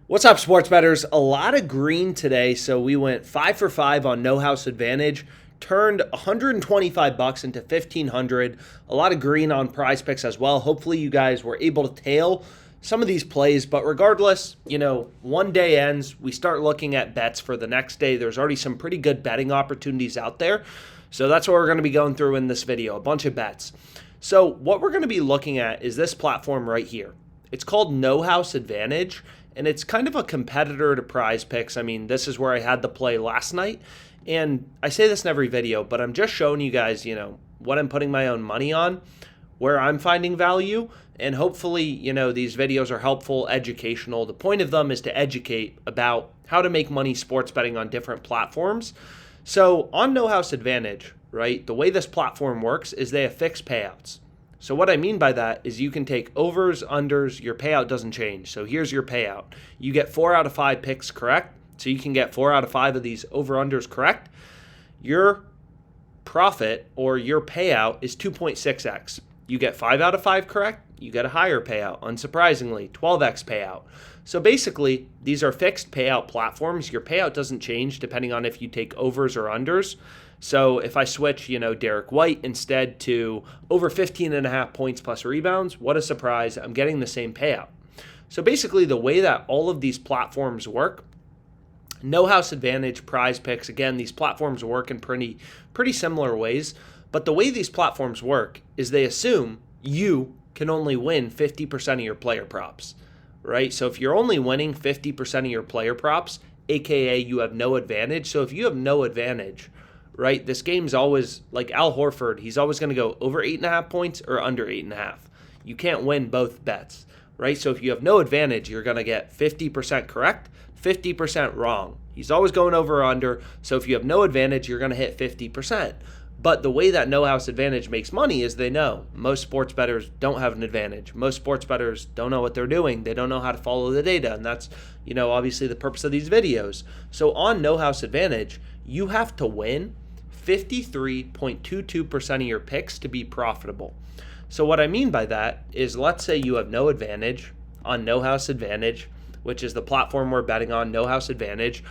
What's up, sports bettors? A lot of green today, so we went 5 for 5 on no house advantage, turned $125 into $1,500. A lot of green on PrizePicks as well. Hopefully you guys were able to tail some of these plays, but regardless, one day ends, we start looking at bets for the next day. There's already some pretty good betting opportunities out there, so that's what we're going to be going through in this video, a bunch of bets. So what we're going to be looking at is this platform right here. It's called No House Advantage, and it's kind of a competitor to PrizePicks. I mean, this is where I had the play last night, and I say this in every video, but I'm just showing you guys, what I'm putting my own money on, where I'm finding value, and hopefully, these videos are helpful, educational. The point of them is to educate about how to make money sports betting on different platforms. So on No House Advantage, right, the way this platform works is they have fixed payouts. So what I mean by that is you can take overs, unders, your payout doesn't change. So here's your payout. You get 4 out of 5 picks correct, so you can get 4 out of 5 of these over-unders correct. Your profit or your payout is 2.6x. You get 5 out of 5 correct, you get a higher payout, unsurprisingly, 12x payout. So basically, these are fixed payout platforms. Your payout doesn't change depending on if you take overs or unders. So if I switch, Derrick White instead to over 15.5 points plus rebounds, what a surprise, I'm getting the same payout. So basically the way that all of these platforms work, No House Advantage, PrizePicks, again, these platforms work in pretty similar ways, but the way these platforms work is they assume you can only win 50% of your player props, right? So if you're only winning 50% of your player props, aka you have no advantage. So if you have no advantage, right, this game's always, like Al Horford, he's always going to go over 8.5 points or under 8.5. You can't win both bets, right? So if you have no advantage, you're going to get 50% correct, 50% wrong. He's always going over or under, so if you have no advantage, you're going to hit 50%. But the way that No House Advantage makes money is they know most sports bettors don't have an advantage. Most sports bettors don't know what they're doing. They don't know how to follow the data, and that's, obviously the purpose of these videos. So on No House Advantage, you have to win 53.22% of your picks to be profitable. So what I mean by that is, let's say you have no advantage on No House Advantage, which is the platform we're betting on, No House Advantage.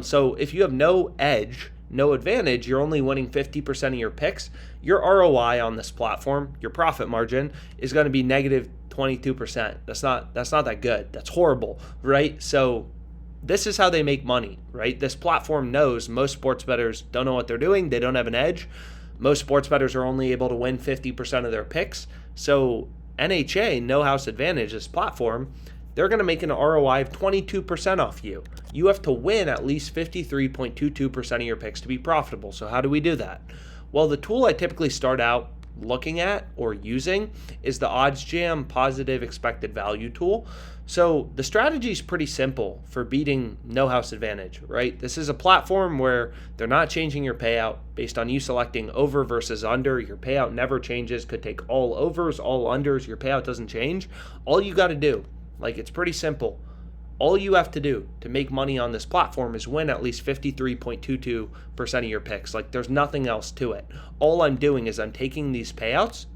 So if you have no edge, no advantage, you're only winning 50% of your picks, your ROI on this platform, your profit margin, is going to be negative 22%. That's not that good. That's horrible, right? So this is how they make money, right? This platform knows most sports bettors don't know what they're doing. They don't have an edge. Most sports bettors are only able to win 50% of their picks. So NHA, No House Advantage, this platform, they're going to make an ROI of 22% off you. You have to win at least 53.22% of your picks to be profitable. So how do we do that? Well, the tool I typically start out looking at or using is the OddsJam positive expected value tool. So the strategy is pretty simple for beating No House Advantage, right? This is a platform where they're not changing your payout based on you selecting over versus under. Your payout never changes. Could take all overs, all unders. Your payout doesn't change. All you got to do, it's pretty simple. All you have to do to make money on this platform is win at least 53.22% of your picks. There's nothing else to it. All I'm doing is I'm taking these payouts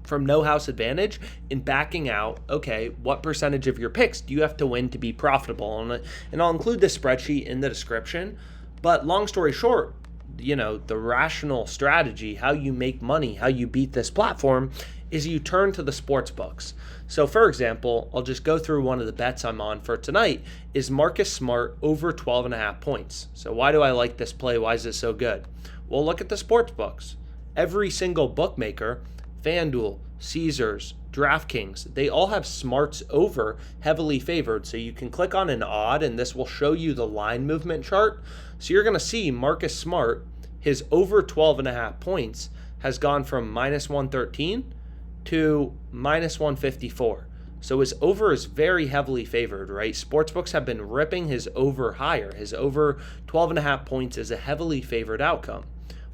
from No House Advantage and backing out, okay, what percentage of your picks do you have to win to be profitable? And I'll include this spreadsheet in the description. But long story short, the rational strategy, how you make money, how you beat this platform, is you turn to the sports books. So for example, I'll just go through one of the bets I'm on for tonight is Marcus Smart over 12.5 points. So why do I like this play? Why is it so good? Well, look at the sports books. Every single bookmaker, FanDuel, Caesars, DraftKings, they all have Smarts over heavily favored. So you can click on an odd and this will show you the line movement chart. So you're going to see Marcus Smart, his over 12.5 points has gone from minus 113 to minus 154. So his over is very heavily favored, right? Sportsbooks have been ripping his over higher. His over 12.5 points is a heavily favored outcome,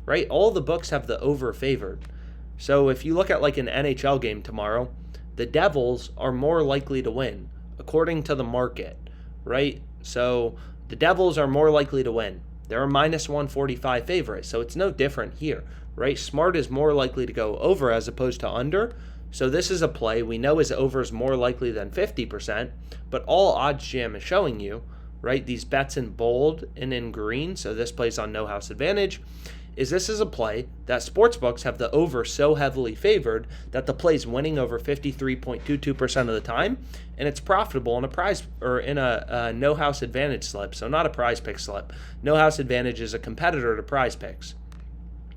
right? All the books have the over favored. So if you look at an NHL game tomorrow, the Devils are more likely to win, according to the market, right? So the Devils are more likely to win. They're a minus 145 favorite, so it's no different here, right? Smart is more likely to go over as opposed to under. So this is a play we know is over is more likely than 50%, but all OddsJam is showing you, right, these bets in bold and in green, so this plays on no house advantage, is this is a play that sportsbooks have the over so heavily favored that the play's winning over 53.22% of the time, and it's profitable in a prize or in a no house advantage slip. So not a PrizePicks slip. No house advantage is a competitor to PrizePicks.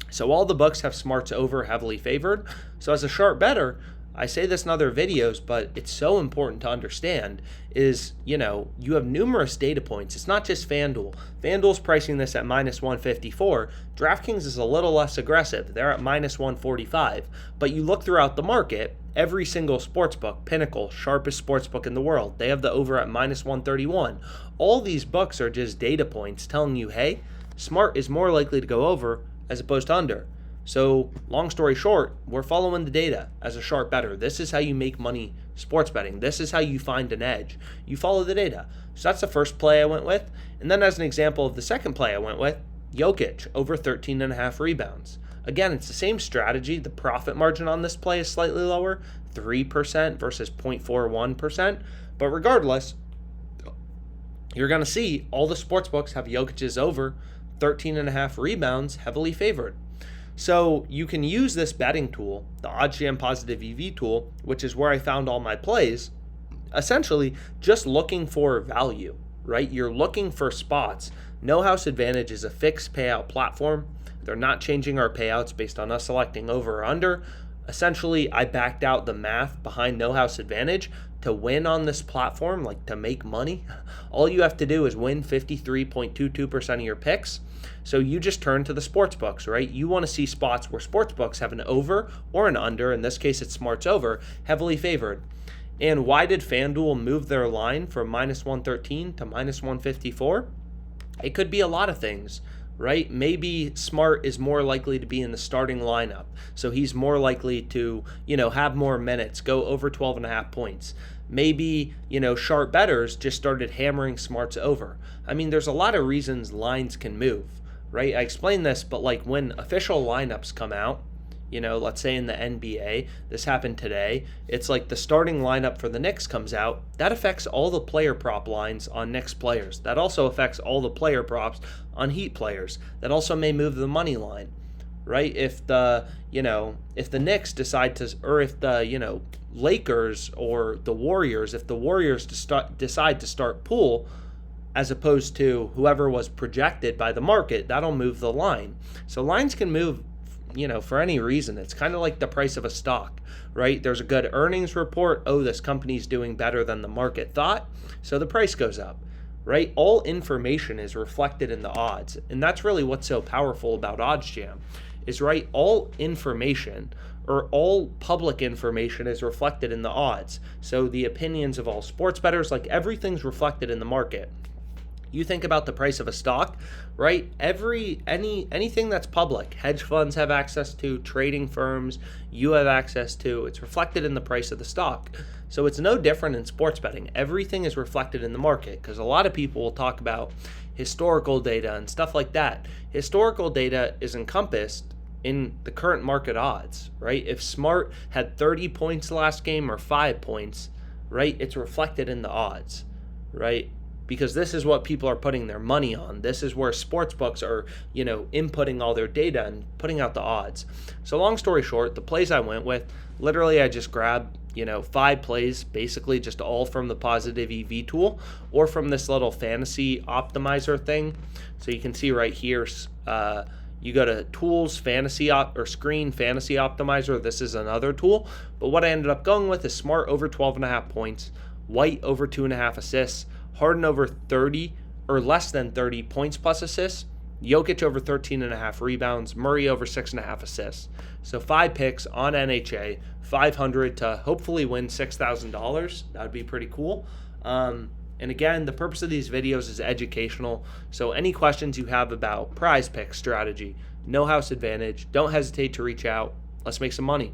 So all the books have smarts over heavily favored. So as a sharp bettor, I say this in other videos, but it's so important to understand is, you have numerous data points. It's not just FanDuel. FanDuel's pricing this at minus 154. DraftKings is a little less aggressive. They're at minus 145. But you look throughout the market, every single sportsbook, Pinnacle, sharpest sportsbook in the world, they have the over at minus 131. All these books are just data points telling you, hey, smart is more likely to go over as opposed to under. So long story short, we're following the data as a sharp bettor. This is how you make money sports betting. This is how you find an edge. You follow the data. So that's the first play I went with. And then as an example of the second play I went with, Jokic over 13.5 rebounds. Again, it's the same strategy. The profit margin on this play is slightly lower, 3% versus 0.41%. But regardless, you're going to see all the sports books have Jokic's over 13.5 rebounds heavily favored. So you can use this betting tool, the OddsJam Positive EV tool, which is where I found all my plays, essentially just looking for value, right? You're looking for spots. No House Advantage is a fixed payout platform. They're not changing our payouts based on us selecting over or under. Essentially, I backed out the math behind No House Advantage. To win on this platform, like to make money, all you have to do is win 53.22% of your picks. So you just turn to the sports books, right? You want to see spots where sports books have an over or an under. In this case, it's smarts over, heavily favored. And why did FanDuel move their line from minus 113 to minus 154? It could be a lot of things, right? Maybe Smart is more likely to be in the starting lineup. So he's more likely to, have more minutes, go over 12.5 points. Maybe, sharp bettors just started hammering Smarts over. I mean, there's a lot of reasons lines can move, right? I explained this, but like when official lineups come out, let's say in the NBA, this happened today, it's like the starting lineup for the Knicks comes out. That affects all the player prop lines on Knicks players. That also affects all the player props on Heat players. That also may move the money line, right? If the Knicks decide to, or if the, Lakers or the Warriors, if the Warriors decide to start Poole as opposed to whoever was projected by the market, that'll move the line. So lines can move for any reason. It's kind of like the price of a stock, right? There's a good earnings report. Oh, this company's doing better than the market thought. So the price goes up, right? All information is reflected in the odds. And that's really what's so powerful about OddsJam is, right, all information or all public information is reflected in the odds. So the opinions of all sports bettors, like everything's reflected in the market. You think about the price of a stock, right? Anything that's public, hedge funds have access to, trading firms, you have access to, it's reflected in the price of the stock. So it's no different in sports betting. Everything is reflected in the market because a lot of people will talk about historical data and stuff like that. Historical data is encompassed in the current market odds, right? If Smart had 30 points last game or 5 points, right, it's reflected in the odds, right? Because this is what people are putting their money on. This is where sports books are, inputting all their data and putting out the odds. So long story short, the plays I went with, literally I just grabbed, 5 plays, basically just all from the Positive EV tool or from this little fantasy optimizer thing. So you can see right here, you go to tools, screen fantasy optimizer. This is another tool. But what I ended up going with is Smart over 12.5 points, White over 2.5 assists, Harden over 30 or less than 30 points plus assists, Jokic over 13.5 rebounds, Murray over 6.5 assists. So 5 picks on NHA, 500 to hopefully win $6,000. That would be pretty cool. And again, the purpose of these videos is educational. So any questions you have about PrizePicks strategy, no house advantage, don't hesitate to reach out. Let's make some money.